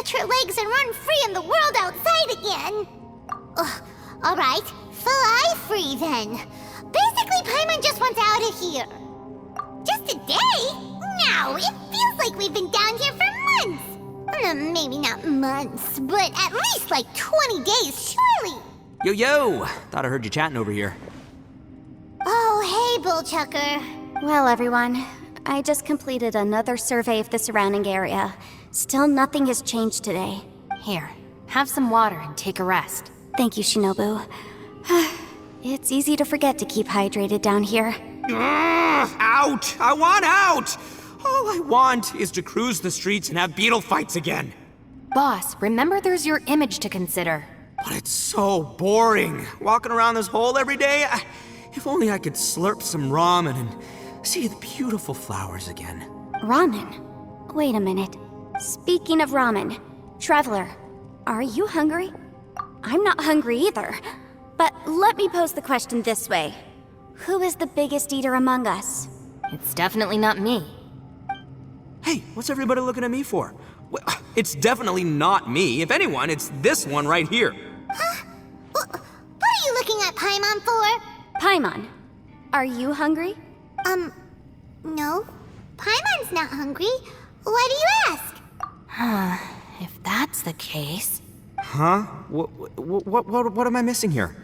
stretch her legs and run free in the world outside again. Ugh, alright, fly free then. Basically, Paimon just wants out of here. Just a day? No, it feels like we've been down here for months. Maybe not months, but at least like 20 days, surely. Yo! Thought I heard you chatting over here. Oh, hey, Bullchucker. Well, everyone, I just completed another survey of the surrounding area. Still nothing has changed today. Here, have some water and take a rest. Thank you, Shinobu. It's easy to forget to keep hydrated down here. Out! I want out! All I want is to cruise the streets and have beetle fights again. Boss, remember there's your image to consider. But it's so boring, walking around this hole every day. If only I could slurp some ramen and see the beautiful flowers again. Ramen? Wait a minute. Speaking of ramen, Traveler, are you hungry? I'm not hungry either. But let me pose the question this way. Who is the biggest eater among us? It's definitely not me. Hey, what's everybody looking at me for? It's definitely not me. If anyone, it's this one right here. Huh? What are you looking at Paimon for? Paimon, are you hungry? No. Paimon's not hungry. Why do you ask? If that's the case... Huh? What am I missing here?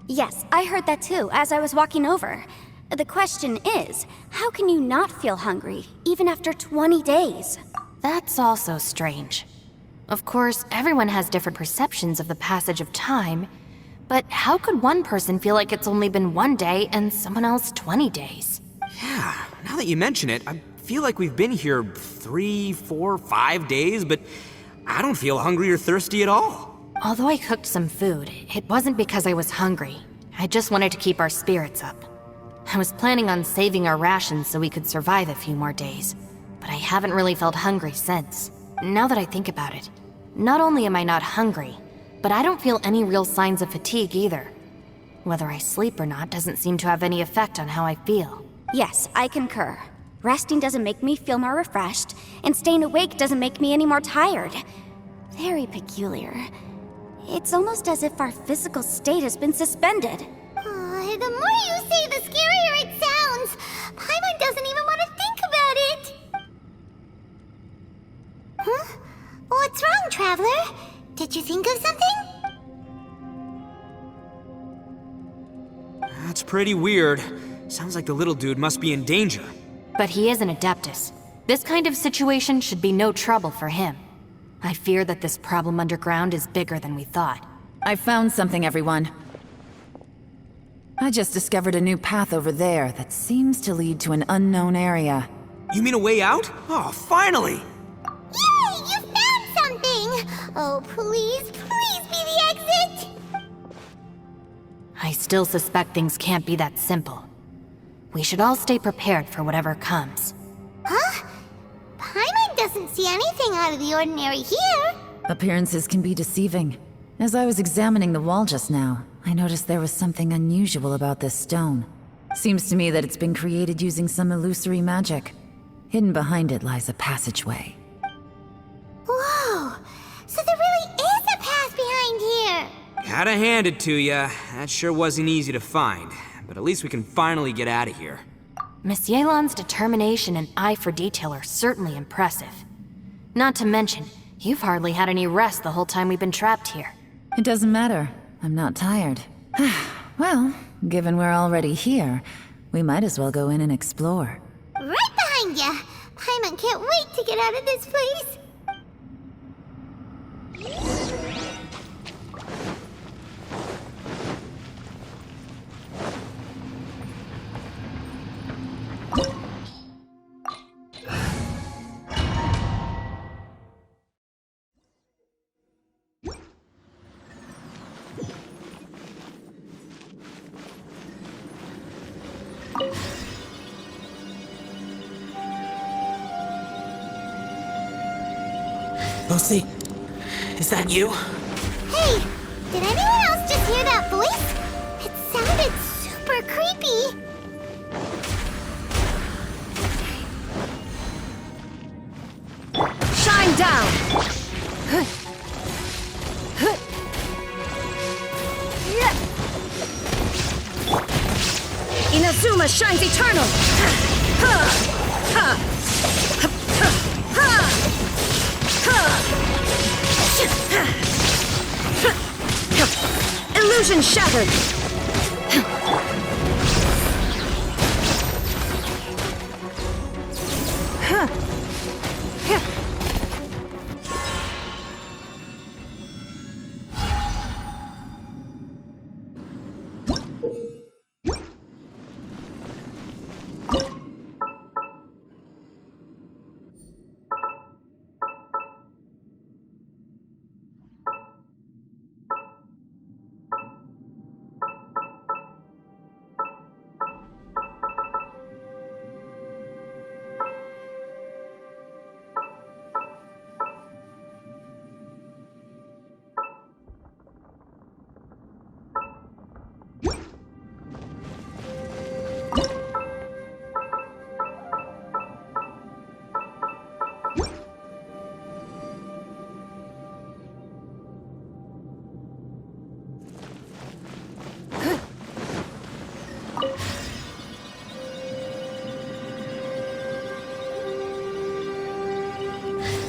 Yes, I heard that too, as I was walking over. The question is, how can you not feel hungry, even after 20 days? That's also strange. Of course, everyone has different perceptions of the passage of time, but how could one person feel like it's only been 1 day and someone else 20 days? Yeah, now that you mention it, I feel like we've been here 3, 4, 5 days, but I don't feel hungry or thirsty at all. Although I cooked some food, it wasn't because I was hungry. I just wanted to keep our spirits up. I was planning on saving our rations so we could survive a few more days, but I haven't really felt hungry since. Now that I think about it, not only am I not hungry, but I don't feel any real signs of fatigue either. Whether I sleep or not doesn't seem to have any effect on how I feel. Yes, I concur. Resting doesn't make me feel more refreshed, and staying awake doesn't make me any more tired. Very peculiar. It's almost as if our physical state has been suspended. The more you say, the scarier it sounds. Paimon doesn't even want to think about it. Huh? What's wrong, Traveler? Did you think of something? That's pretty weird. Sounds like the little dude must be in danger. But he is an Adeptus. This kind of situation should be no trouble for him. I fear that this problem underground is bigger than we thought. I found something, everyone. I just discovered a new path over there that seems to lead to an unknown area. You mean a way out? Oh, finally! Yay! You found something! Oh, please be the exit! I still suspect things can't be that simple. We should all stay prepared for whatever comes. Huh? Paimon doesn't see anything out of the ordinary here. Appearances can be deceiving. As I was examining the wall just now, I noticed there was something unusual about this stone. Seems to me that it's been created using some illusory magic. Hidden behind it lies a passageway. Whoa! So there really is a path behind here! Gotta hand it to ya. That sure wasn't easy to find. But at least we can finally get out of here. Miss Yelan's determination and eye for detail are certainly impressive. Not to mention, you've hardly had any rest the whole time we've been trapped here. It doesn't matter. I'm not tired. Well, given we're already here, we might as well go in and explore. Right behind ya! Paimon can't wait to get out of this place! Lucy, is that you? Hey! Did anyone else just hear that voice? It sounded super creepy! Shine down! Inazuma shines eternal! Illusion shattered!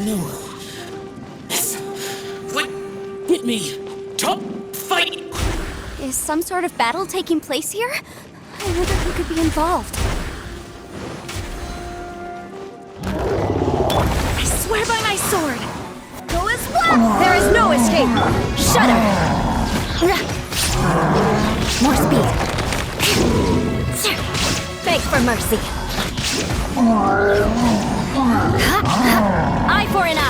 No. What? Hit me. Top fight. Is some sort of battle taking place here? I wonder who could be involved. I swear by my sword! Go as one! There is no escape! Shudder! More speed! Beg for mercy! Eye for an eye!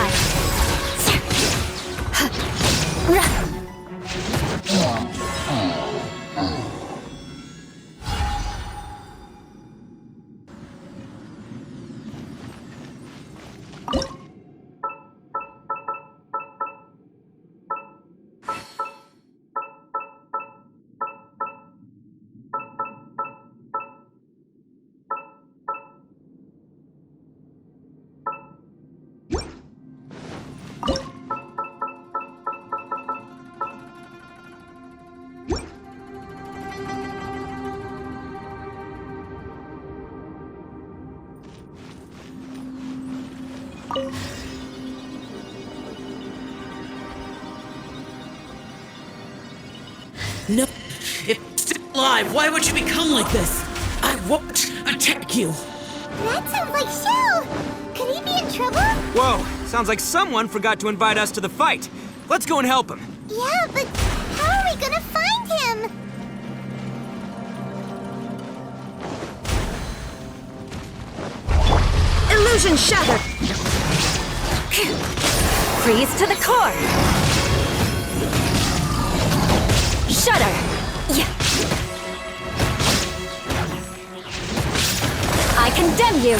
No. It's still alive. Why would you become like this? I won't attack you. That sounds like Shell! Could he be in trouble? Whoa, sounds like someone forgot to invite us to the fight. Let's go and help him. Yeah, but how are we gonna find him? Illusion shattered! Freeze to the core! Shudder! Yeah. I condemn you!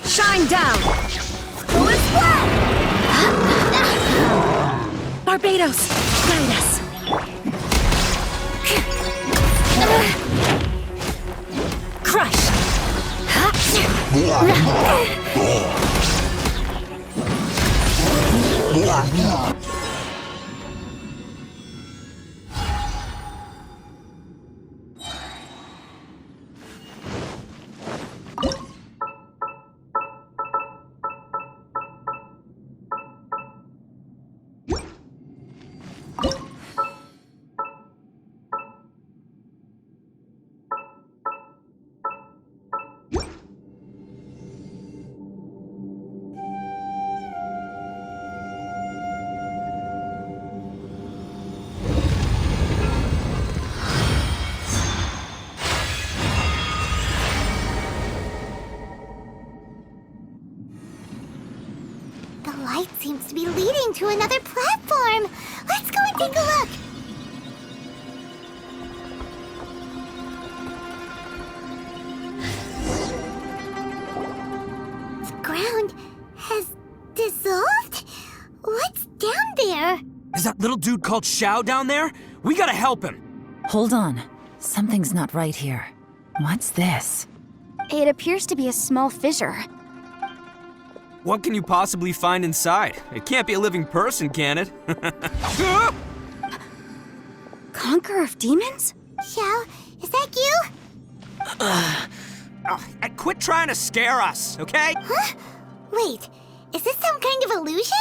Shine down! Go as well! Barbados, guide us! Crush! to be leading to another platform. Let's go and take a look. The ground has dissolved? What's down there? Is that little dude called Xiao down there? We gotta help him. Hold on. Something's not right here. What's this? It appears to be a small fissure. What can you possibly find inside? It can't be a living person, can it? Conqueror of demons? Xiao, is that you? And quit trying to scare us, okay? Huh? Wait, is this some kind of illusion?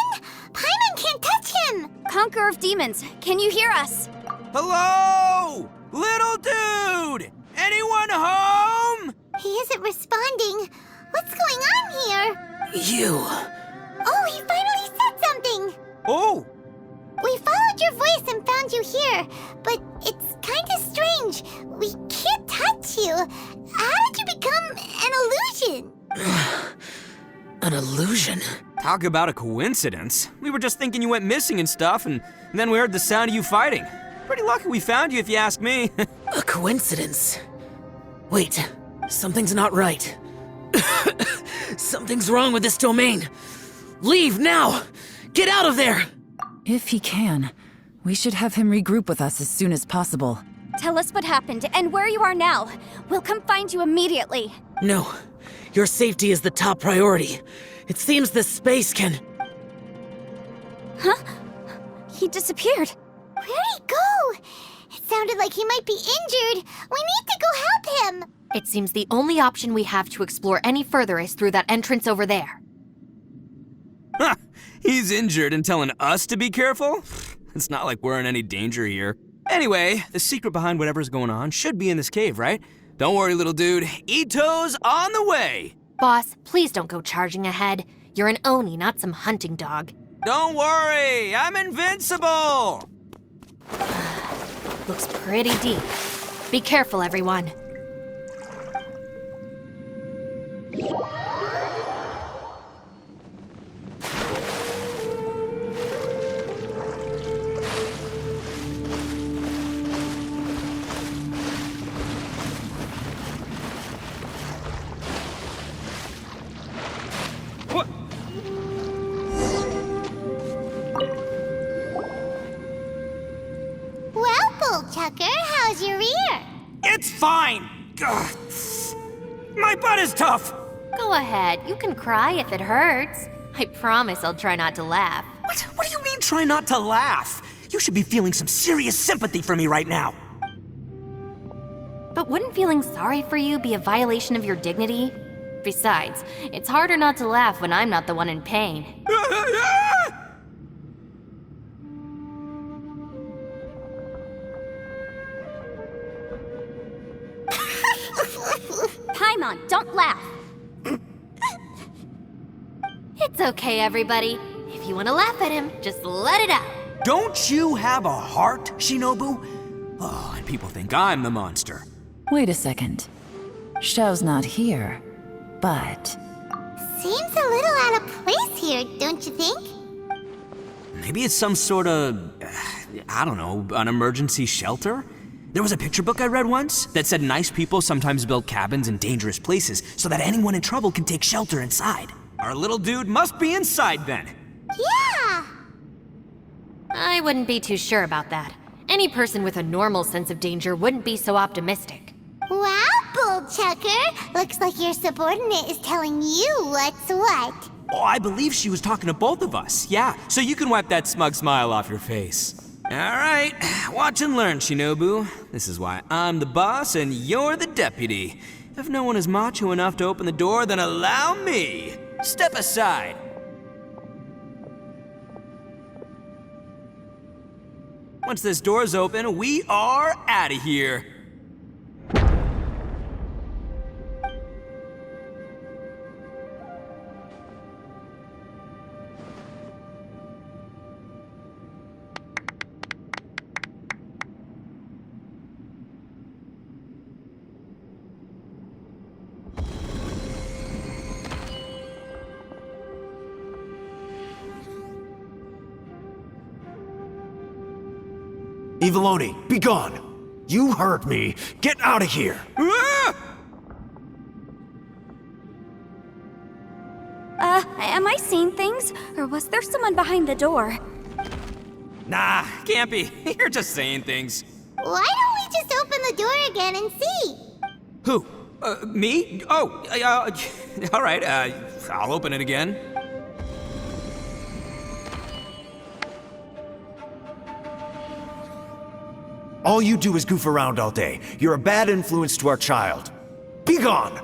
Paimon can't touch him! Conqueror of demons, can you hear us? Hello? Little dude! Anyone home? He isn't responding. What's going on here? You. Oh, he finally said something! Oh, We followed your voice and found you here, but it's kinda strange. We can't touch you. How did you become an illusion? An illusion? talk about a coincidence. We were just thinking you went missing and stuff, and then we heard the sound of you fighting. Pretty lucky we found you, if you ask me. A coincidence? Wait, something's not right. Something's wrong with this domain. Leave now! Get out of there! If he can, we should have him regroup with us as soon as possible. Tell us what happened and where you are now. We'll come find you immediately. No, your safety is the top priority. It seems this space can... He disappeared. Where'd he go? It sounded like he might be injured. We need to go help him. It seems the only option we have to explore any further is through that entrance over there. Huh, he's injured and telling us to be careful? It's not like we're in any danger here. Anyway, the secret behind whatever's going on should be in this cave, right? Don't worry, little dude. Ito's on the way. Boss, please don't go charging ahead. You're an Oni, not some hunting dog. Don't worry, I'm invincible. Looks pretty deep. Be careful, everyone. What? Well, Bullchucker, how's your ear? It's fine. Ugh. My butt is tough. Go ahead, you can cry if it hurts. I promise I'll try not to laugh. What do you mean try not to laugh? You should be feeling some serious sympathy for me right now. But wouldn't feeling sorry for you be a violation of your dignity? Besides, it's harder not to laugh when I'm not the one in pain. Paimon, don't laugh. It's okay, everybody. If you want to laugh at him, just let it out. Don't you have a heart, Shinobu? Oh, and people think I'm the monster. Wait a second. Xiao's not here, but... Seems a little out of place here, don't you think? Maybe it's some sort of, I don't know, an emergency shelter? There was a picture book I read once that said nice people sometimes build cabins in dangerous places so that anyone in trouble can take shelter inside. Our little dude must be inside then. Yeah! I wouldn't be too sure about that. Any person with a normal sense of danger wouldn't be so optimistic. Wow, Bullchucker! Looks like your subordinate is telling you what's what. Oh, I believe she was talking to both of us. Yeah, so you can wipe that smug smile off your face. All right, watch and learn, Shinobu. This is why I'm the boss and you're the deputy. If no one is macho enough to open the door, then allow me. Step aside. Once this door's open, we are out of here. Eviloni, be gone! You heard me! Get out of here! Ah! Am I seeing things? Or was there someone behind the door? Nah, can't be. You're just saying things. Why don't we just open the door again and see? Who? Me? Oh, all right, I'll open it again. All you do is goof around all day. You're a bad influence to our child. Be gone!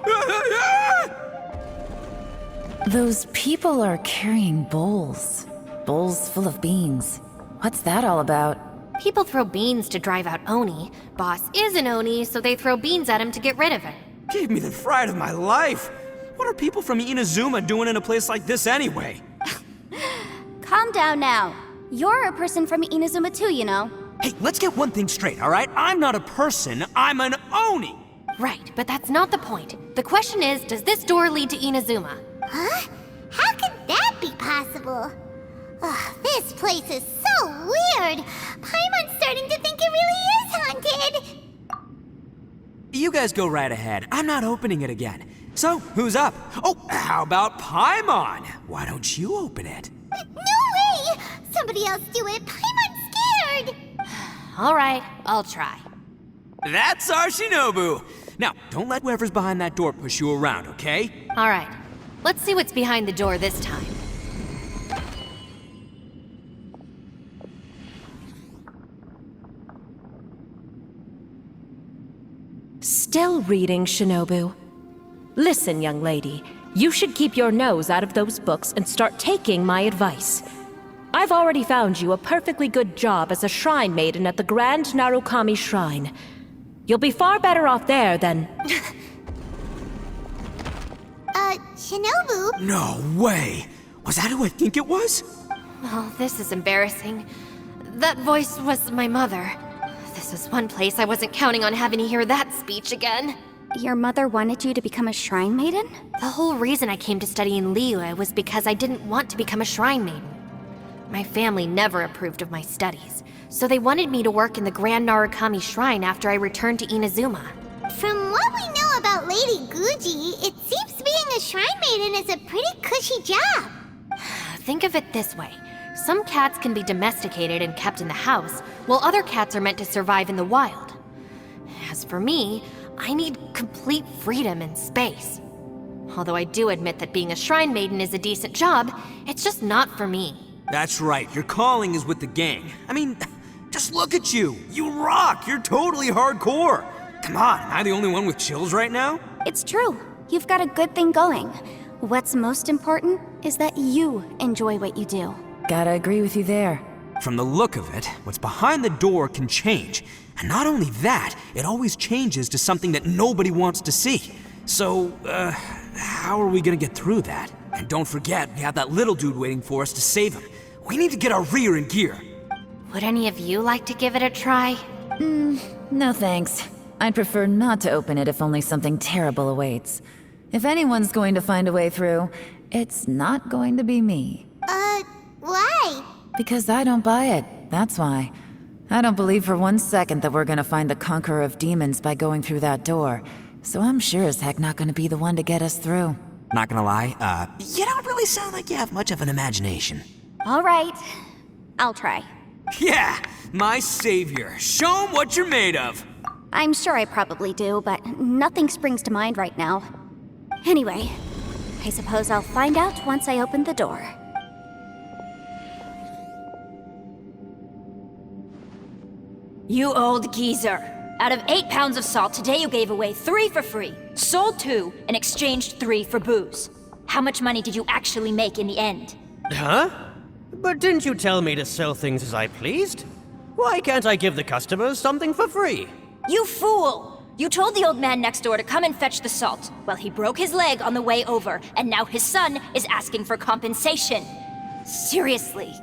Those people are carrying bowls. Bowls full of beans. What's that all about? People throw beans to drive out Oni. Boss is an Oni, so they throw beans at him to get rid of him. Gave me the fright of my life. What are people from Inazuma doing in a place like this anyway? Calm down now. You're a person from Inazuma too, you know. Hey, let's get one thing straight, all right? I'm not a person, I'm an Oni! Right, but that's not the point. The question is, does this door lead to Inazuma? Huh? How could that be possible? Ugh, this place is so weird. Paimon's starting to think it really is haunted. You guys go right ahead. I'm not opening it again. So, who's up? Oh, how about Paimon? Why don't you open it? No way! Somebody else do it. Paimon's scared. All right, I'll try. That's our Shinobu! Now, don't let whoever's behind that door push you around, okay? All right, let's see what's behind the door this time. Still reading, Shinobu. Listen, young lady, you should keep your nose out of those books and start taking my advice. I've already found you a perfectly good job as a shrine maiden at the Grand Narukami Shrine. You'll be far better off there than... Shinobu? No way! Was that who I think it was? Oh, this is embarrassing. That voice was my mother. This is one place I wasn't counting on having to hear that speech again. Your mother wanted you to become a shrine maiden? The whole reason I came to study in Liyue was because I didn't want to become a shrine maiden. My family never approved of my studies, so they wanted me to work in the Grand Narukami Shrine after I returned to Inazuma. From what we know about Lady Guji, it seems being a shrine maiden is a pretty cushy job. Think of it this way. Some cats can be domesticated and kept in the house, while other cats are meant to survive in the wild. As for me, I need complete freedom and space. Although I do admit that being a shrine maiden is a decent job, it's just not for me. That's right, your calling is with the gang. I mean, just look at you. You rock, you're totally hardcore. Come on, am I the only one with chills right now? It's true. You've got a good thing going. What's most important is that you enjoy what you do. Gotta agree with you there. From the look of it, what's behind the door can change. And not only that, it always changes to something that nobody wants to see. So, how are we gonna get through that? And don't forget, we have that little dude waiting for us to save him. We need to get our rear in gear. Would any of you like to give it a try? No thanks. I'd prefer not to open it if only something terrible awaits. If anyone's going to find a way through, it's not going to be me. Why? Because I don't buy it, that's why. I don't believe for 1 second that we're gonna find the Conqueror of Demons by going through that door. So I'm sure as heck not gonna be the one to get us through. Not gonna lie, you don't really sound like you have much of an imagination. All right. I'll try. Yeah, my savior. Show him what you're made of. I'm sure I probably do, but nothing springs to mind right now. Anyway, I suppose I'll find out once I open the door. You old geezer. Out of 8 pounds of salt, today you gave away 3 for free, sold 2, and exchanged 3 for booze. How much money did you actually make in the end? Huh? But didn't you tell me to sell things as I pleased? Why can't I give the customers something for free? You fool! You told the old man next door to come and fetch the salt. Well, he broke his leg on the way over, and now his son is asking for compensation. Seriously.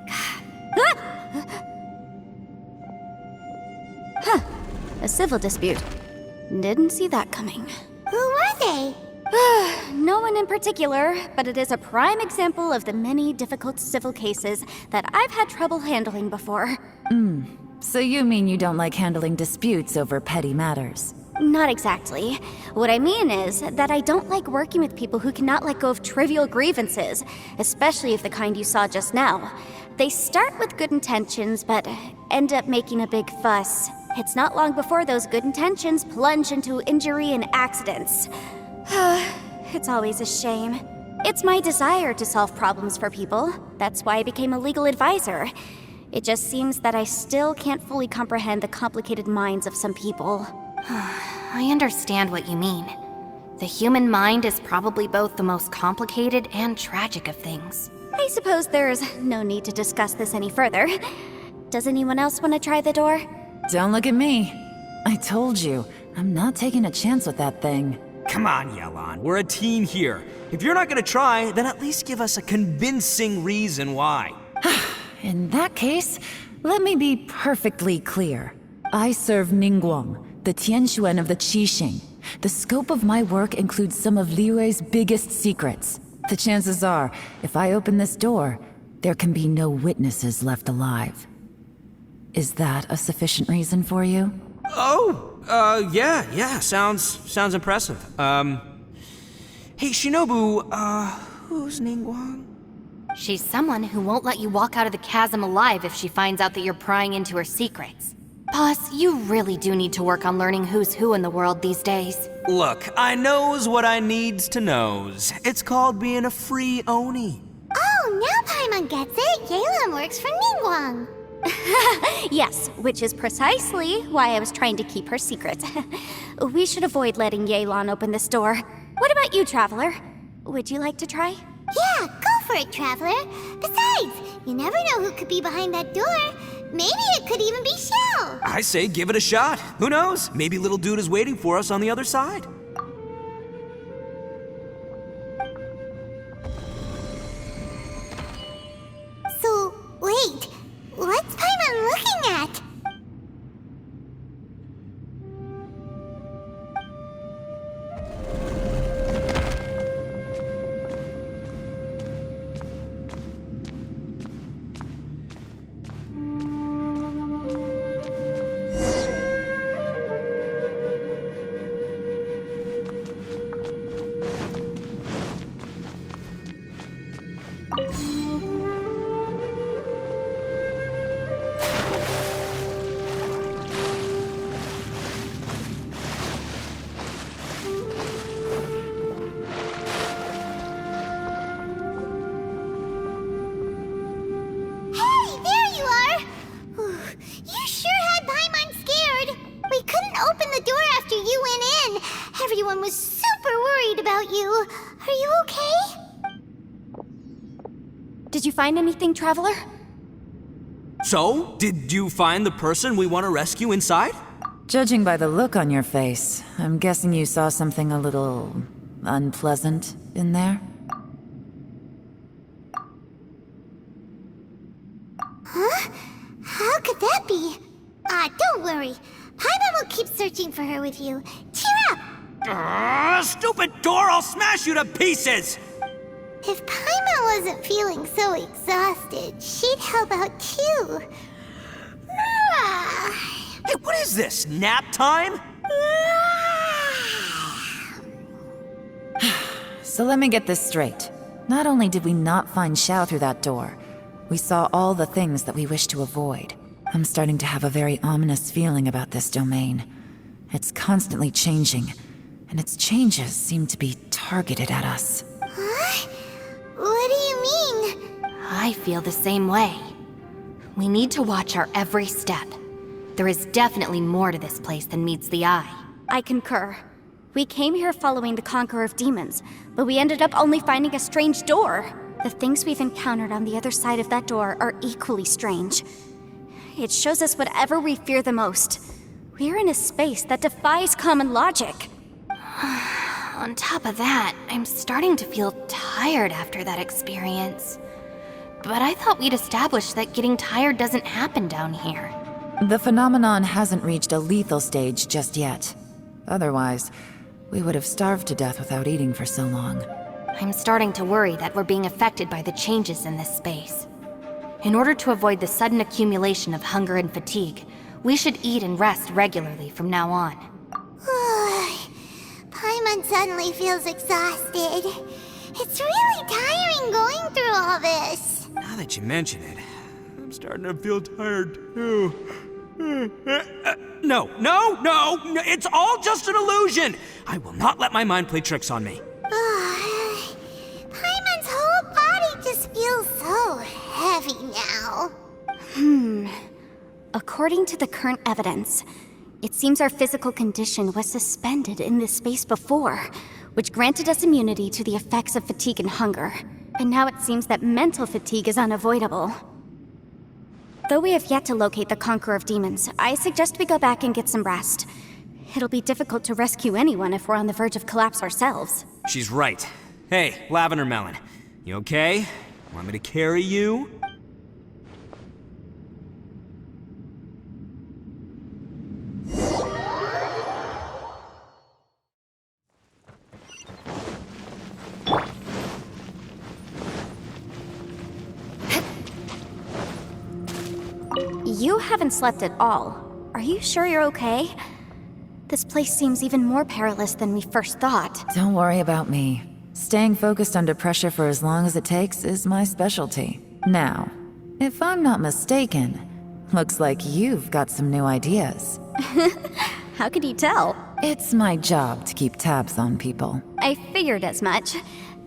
A civil dispute. Didn't see that coming. Who were they? No one in particular, but it is a prime example of the many difficult civil cases that I've had trouble handling before. So you mean you don't like handling disputes over petty matters? Not exactly. What I mean is that I don't like working with people who cannot let go of trivial grievances, especially of the kind you saw just now. They start with good intentions, but end up making a big fuss. It's not long before those good intentions plunge into injury and accidents. It's always a shame. It's my desire to solve problems for people. That's why I became a legal advisor. It just seems that I still can't fully comprehend the complicated minds of some people. I understand what you mean. The human mind is probably both the most complicated and tragic of things. I suppose there's no need to discuss this any further. Does anyone else want to try the door? Don't look at me. I told you, I'm not taking a chance with that thing. Come on, Yelan, we're a team here. If you're not gonna try, then at least give us a convincing reason why. In that case, let me be perfectly clear. I serve Ningguang, the Tianxuan of the Qixing. The scope of my work includes some of Liyue's biggest secrets. The chances are, if I open this door, there can be no witnesses left alive. Is that a sufficient reason for you? Yeah, sounds impressive. Hey, Shinobu, who's Ningguang? She's someone who won't let you walk out of the chasm alive if she finds out that you're prying into her secrets. Boss, you really do need to work on learning who's who in the world these days. Look, I knows what I needs to knows. It's called being a free Oni. Oh, now Paimon gets it. Yelan works for Ningguang. Yes, which is precisely why I was trying to keep her secret. We should avoid letting Yelan open this door. What about you, Traveler? Would you like to try? Yeah, go for it, Traveler. Besides, you never know who could be behind that door. Maybe it could even be Shell. I say give it a shot. Who knows? Maybe little dude is waiting for us on the other side. So, wait. What's Paimon looking at? Everyone was super worried about you. Are you okay? Did you find anything, Traveler? So, did you find the person we want to rescue inside? Judging by the look on your face, I'm guessing you saw something a little unpleasant in there? Huh? How could that be? Don't worry. Paimon will keep searching for her with you. Cheer up! Stupid door! I'll smash you to pieces! If Paimon wasn't feeling so exhausted, she'd help out too. Hey, what is this? Nap time? So let me get this straight. Not only did we not find Xiao through that door, we saw all the things that we wish to avoid. I'm starting to have a very ominous feeling about this domain. It's constantly changing, and its changes seem to be targeted at us. Huh? What do you mean? I feel the same way. We need to watch our every step. There is definitely more to this place than meets the eye. I concur. We came here following the Conqueror of Demons, but we ended up only finding a strange door. The things we've encountered on the other side of that door are equally strange. It shows us whatever we fear the most. We're in a space that defies common logic. On top of that, I'm starting to feel tired after that experience. But I thought we'd established that getting tired doesn't happen down here. The phenomenon hasn't reached a lethal stage just yet. Otherwise, we would have starved to death without eating for so long. I'm starting to worry that we're being affected by the changes in this space. In order to avoid the sudden accumulation of hunger and fatigue, We should eat and rest regularly from now on. Paimon suddenly feels exhausted. It's really tiring going through all this. Now that you mention it, I'm starting to feel tired too. No, it's all just an illusion! I will not let my mind play tricks on me. Paimon's whole body just feels so heavy now. According to the current evidence, it seems our physical condition was suspended in this space before, which granted us immunity to the effects of fatigue and hunger. And now it seems that mental fatigue is unavoidable. Though we have yet to locate the Conqueror of Demons, I suggest we go back and get some rest. It'll be difficult to rescue anyone if we're on the verge of collapse ourselves. She's right. Hey, Lavender Melon, you okay? Want me to carry you? You haven't slept at all. Are you sure you're okay? This place seems even more perilous than we first thought. Don't worry about me. Staying focused under pressure for as long as it takes is my specialty. Now, if I'm not mistaken, looks like you've got some new ideas. How could you tell? It's my job to keep tabs on people. I figured as much.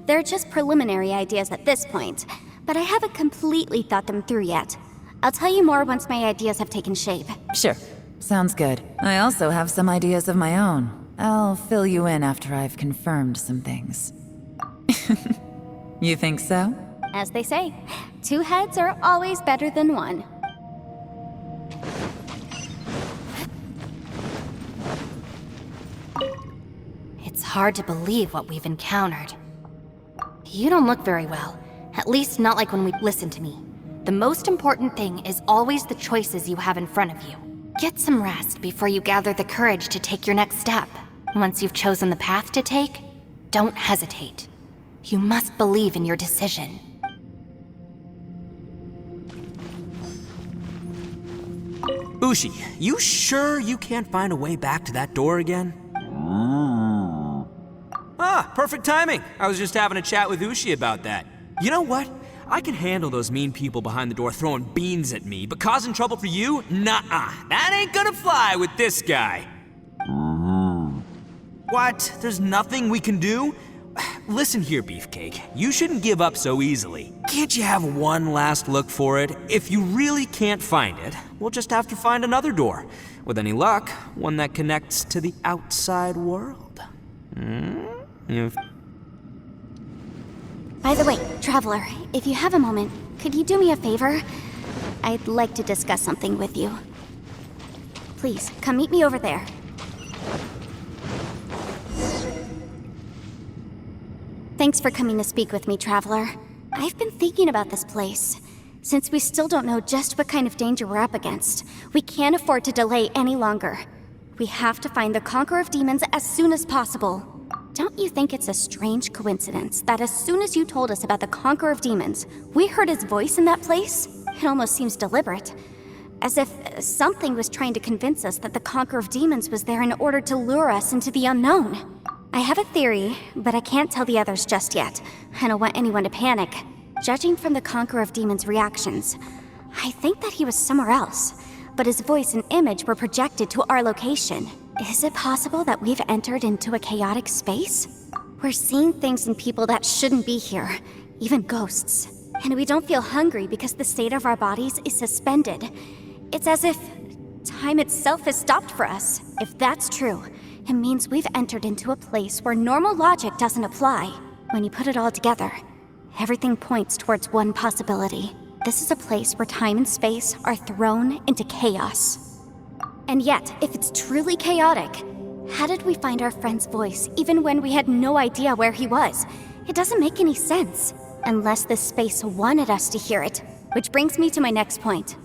They're just preliminary ideas at this point, but I haven't completely thought them through yet. I'll tell you more once my ideas have taken shape. Sure. Sounds good. I also have some ideas of my own. I'll fill you in after I've confirmed some things. You think so? As they say, two heads are always better than one. It's hard to believe what we've encountered. You don't look very well. At least not like when we listen to me. The most important thing is always the choices you have in front of you. Get some rest before you gather the courage to take your next step. Once you've chosen the path to take, don't hesitate. You must believe in your decision. Ushi, you sure you can't find a way back to that door again? Ah, perfect timing. I was just having a chat with Ushi about that. You know what? I can handle those mean people behind the door throwing beans at me, but causing trouble for you? Nuh-uh. That ain't gonna fly with this guy. What? There's nothing we can do? Listen here, Beefcake. You shouldn't give up so easily. Can't you have one last look for it? If you really can't find it, we'll just have to find another door. With any luck, one that connects to the outside world. By the way, Traveler, if you have a moment, could you do me a favor? I'd like to discuss something with you. Please, come meet me over there. Thanks for coming to speak with me, Traveler. I've been thinking about this place. Since we still don't know just what kind of danger we're up against, we can't afford to delay any longer. We have to find the Conqueror of Demons as soon as possible. Don't you think it's a strange coincidence that as soon as you told us about the Conqueror of Demons, we heard his voice in that place? It almost seems deliberate. As if something was trying to convince us that the Conqueror of Demons was there in order to lure us into the unknown. I have a theory, but I can't tell the others just yet. I don't want anyone to panic. Judging from the Conqueror of Demons' reactions, I think that he was somewhere else, but his voice and image were projected to our location. Is it possible that we've entered into a chaotic space? We're seeing things and people that shouldn't be here, even ghosts. And we don't feel hungry because the state of our bodies is suspended. It's as if time itself has stopped for us. If that's true, it means we've entered into a place where normal logic doesn't apply. When you put it all together, everything points towards one possibility. This is a place where time and space are thrown into chaos. And yet, if it's truly chaotic, how did we find our friend's voice even when we had no idea where he was? It doesn't make any sense. Unless this space wanted us to hear it. Which brings me to my next point.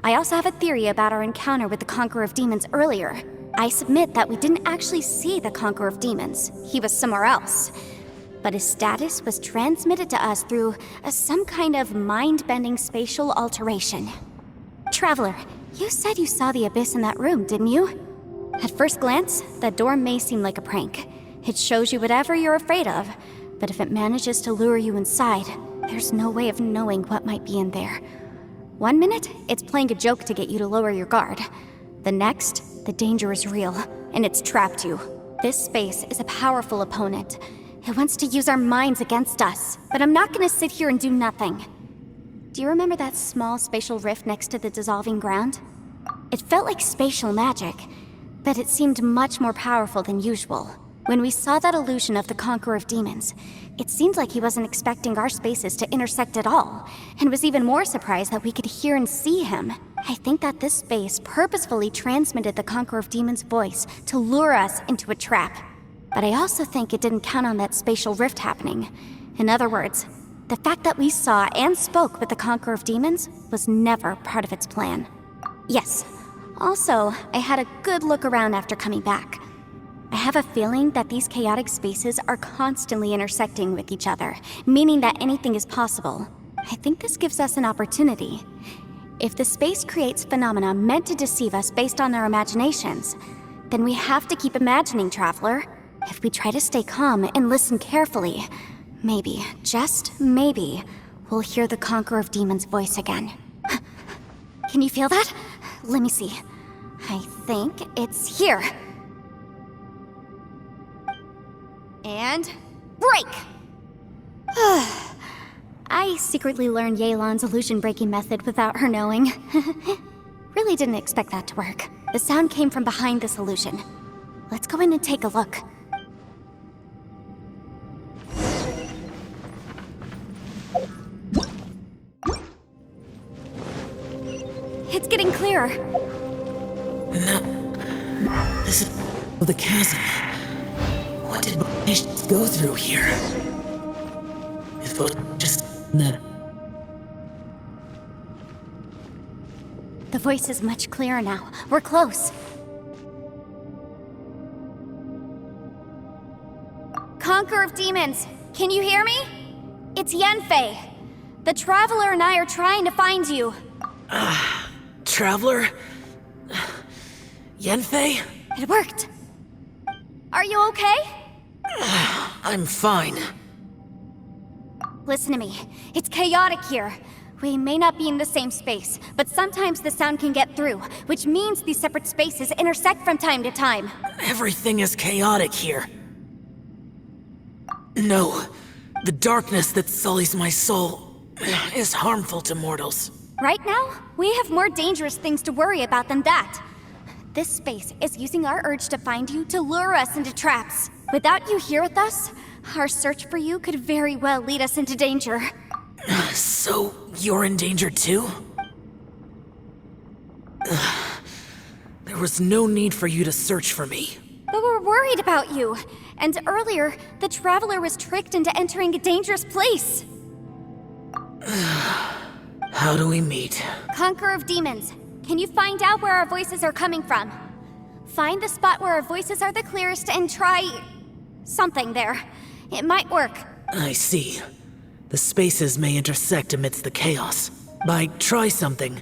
I also have a theory about our encounter with the Conqueror of Demons earlier. I submit that we didn't actually see the Conqueror of Demons. He was somewhere else. But his status was transmitted to us through some kind of mind-bending spatial alteration. Traveler, You said you saw the abyss in that room, didn't you? At first glance, that door may seem like a prank. It shows you whatever you're afraid of, but if it manages to lure you inside, there's no way of knowing what might be in there. One minute, it's playing a joke to get you to lower your guard. The next, the danger is real, and it's trapped you. This space is a powerful opponent. It wants to use our minds against us, but I'm not gonna sit here and do nothing. Do you remember that small spatial rift next to the dissolving ground? It felt like spatial magic, but it seemed much more powerful than usual. When we saw that illusion of the Conqueror of Demons, it seemed like he wasn't expecting our spaces to intersect at all, and was even more surprised that we could hear and see him. I think that this space purposefully transmitted the Conqueror of Demons' voice to lure us into a trap. But I also think it didn't count on that spatial rift happening. In other words, the fact that we saw and spoke with the Conqueror of Demons was never part of its plan. Yes. Also, I had a good look around after coming back. I have a feeling that these chaotic spaces are constantly intersecting with each other, meaning that anything is possible. I think this gives us an opportunity. If the space creates phenomena meant to deceive us based on our imaginations, then we have to keep imagining, Traveler. If we try to stay calm and listen carefully, maybe, just maybe, we'll hear the Conqueror of Demons' voice again. Can you feel that? Let me see. I think it's here. And break! I secretly learned Yelan's illusion-breaking method without her knowing. Really didn't expect that to work. The sound came from behind this illusion. Let's go in and take a look. It's getting clearer. No. This is the chasm. What did nations go through here? It was just no. The voice is much clearer now. We're close. Conqueror of Demons, can you hear me? It's Yenfei. The Traveler and I are trying to find you. Traveler? Yenfei? It worked. Are you okay? I'm fine. Listen to me. It's chaotic here. We may not be in the same space, but sometimes the sound can get through, which means these separate spaces intersect from time to time. Everything is chaotic here. No, the darkness that sullies my soul is harmful to mortals. Right now, we have more dangerous things to worry about than that. This space is using our urge to find you to lure us into traps. Without you here with us, our search for you could very well lead us into danger. So, you're in danger too? There was no need for you to search for me. But we're worried about you. And earlier, the Traveler was tricked into entering a dangerous place. How do we meet? Conqueror of Demons, can you find out where our voices are coming from? Find the spot where our voices are the clearest and try... something there. It might work. I see. The spaces may intersect amidst the chaos. By try something,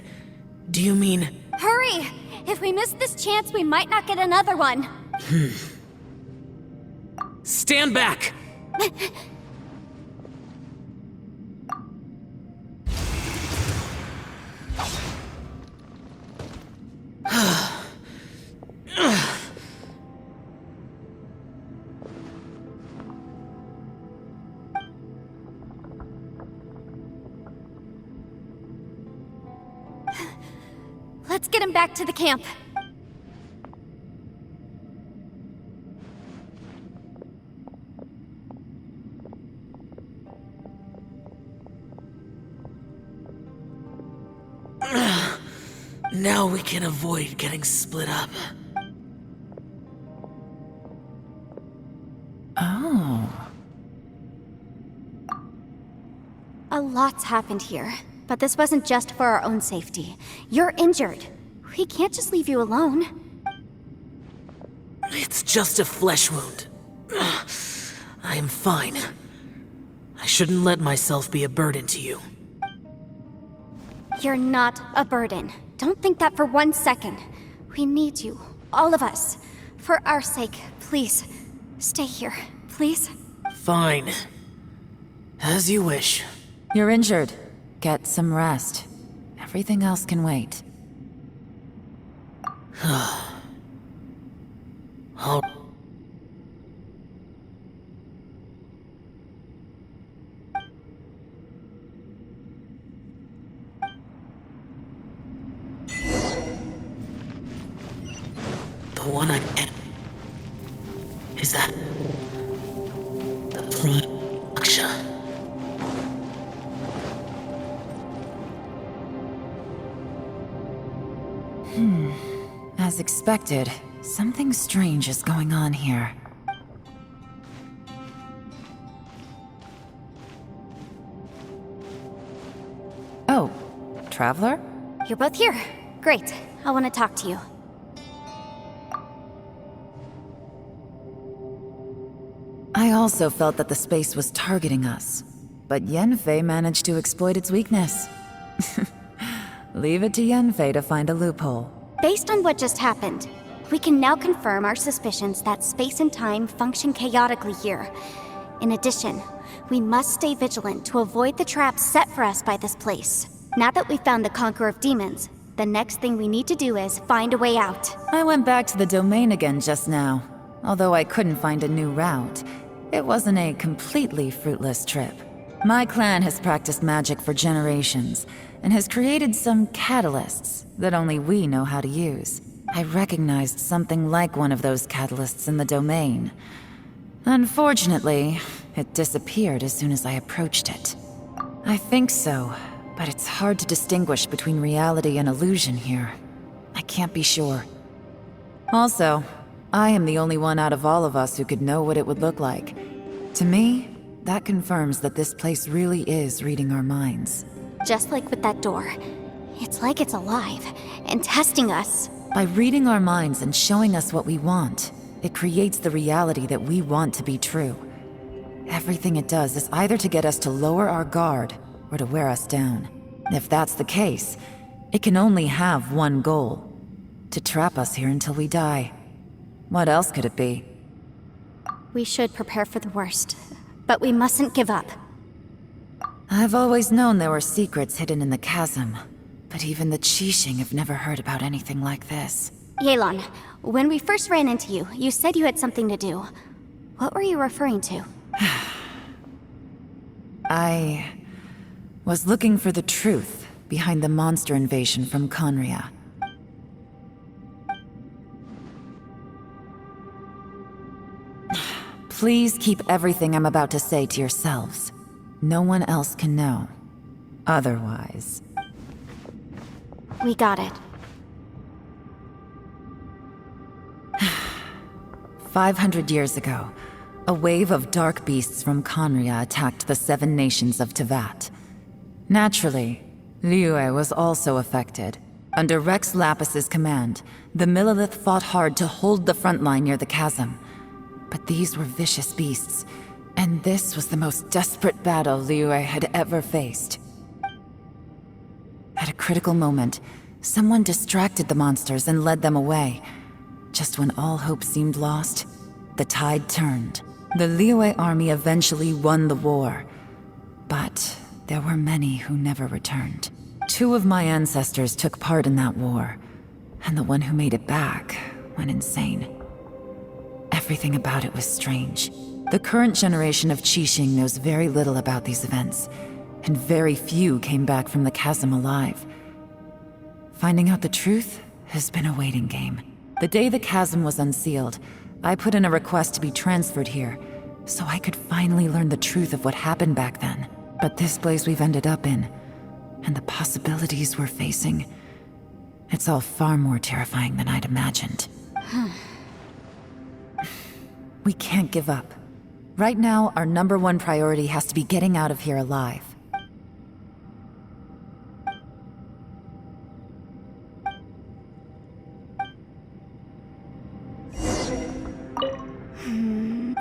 do you mean... Hurry! If we miss this chance, we might not get another one. Stand back! Let's get him back to the camp. Now we can avoid getting split up. Oh. A lot's happened here, but this wasn't just for our own safety. You're injured. We can't just leave you alone. It's just a flesh wound. I am fine. I shouldn't let myself be a burden to you. You're not a burden. Don't think that for 1 second. We need you, all of us. For our sake, please. Stay here, please. Fine. As you wish. You're injured. Get some rest. Everything else can wait. Oh. The one I am. Is that the production? As expected, something strange is going on here. Oh, Traveler? You're both here. Great. I want to talk to you. I also felt that the space was targeting us, but Yenfei managed to exploit its weakness. Leave it to Yenfei to find a loophole. Based on what just happened, we can now confirm our suspicions that space and time function chaotically here. In addition, we must stay vigilant to avoid the traps set for us by this place. Now that we've found the Conqueror of Demons, the next thing we need to do is find a way out. I went back to the domain again just now. Although I couldn't find a new route, it wasn't a completely fruitless trip. My clan has practiced magic for generations, and has created some catalysts that only we know how to use. I recognized something like one of those catalysts in the domain. Unfortunately, it disappeared as soon as I approached it. I think so, but it's hard to distinguish between reality and illusion here. I can't be sure. Also, I am the only one out of all of us who could know what it would look like. To me, that confirms that this place really is reading our minds. Just like with that door. It's like it's alive and testing us. By reading our minds and showing us what we want, it creates the reality that we want to be true. Everything it does is either to get us to lower our guard or to wear us down. If that's the case, it can only have one goal: to trap us here until we die. What else could it be? We should prepare for the worst, but we mustn't give up. I've always known there were secrets hidden in the chasm, but even the Qixing have never heard about anything like this. Yelan, when we first ran into you, you said you had something to do. What were you referring to? I was looking for the truth behind the monster invasion from Conria. Please keep everything I'm about to say to yourselves. No one else can know. Otherwise... We got it. 500 years ago, a wave of dark beasts from Conria attacked the 7 nations of Tevat. Naturally, Liyue was also affected. Under Rex Lapis's command, the Millelith fought hard to hold the front line near the chasm. But these were vicious beasts, and this was the most desperate battle Liyue had ever faced. At a critical moment, someone distracted the monsters and led them away. Just when all hope seemed lost, the tide turned. The Liyue army eventually won the war, but there were many who never returned. 2 of my ancestors took part in that war, and the one who made it back went insane. Everything about it was strange. The current generation of Qixing knows very little about these events, and very few came back from the chasm alive. Finding out the truth has been a waiting game. The day the chasm was unsealed, I put in a request to be transferred here, so I could finally learn the truth of what happened back then. But this place we've ended up in, and the possibilities we're facing, it's all far more terrifying than I'd imagined. We can't give up. Right now, our #1 priority has to be getting out of here alive.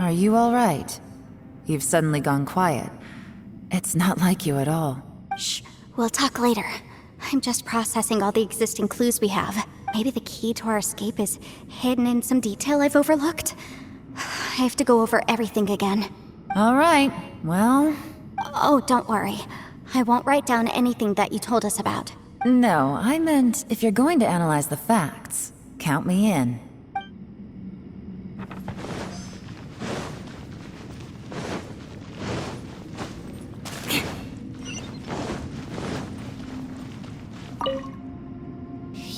Are you all right? You've suddenly gone quiet. It's not like you at all. Shh, we'll talk later. I'm just processing all the existing clues we have. Maybe the key to our escape is hidden in some detail I've overlooked. I have to go over everything again. All right, well... Oh, don't worry. I won't write down anything that you told us about. No, I meant if you're going to analyze the facts, count me in.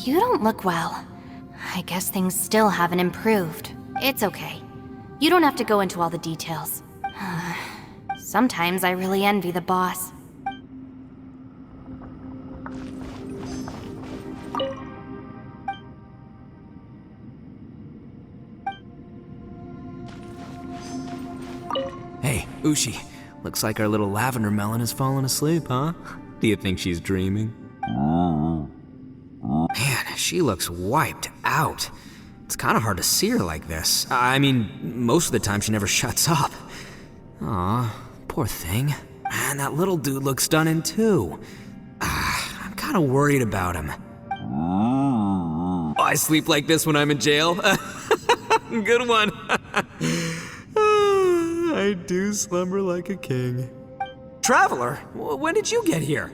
You don't look well. I guess things still haven't improved. It's okay. You don't have to go into all the details. Sometimes I really envy the boss. Hey, Ushi. Looks like our little lavender melon has fallen asleep, huh? Do you think she's dreaming? Man, she looks wiped out. It's kind of hard to see her like this. I mean, most of the time she never shuts up. Aw, poor thing. And that little dude looks done in too. I'm kind of worried about him. Oh, I sleep like this when I'm in jail. Good one. I do slumber like a king. Traveler, when did you get here?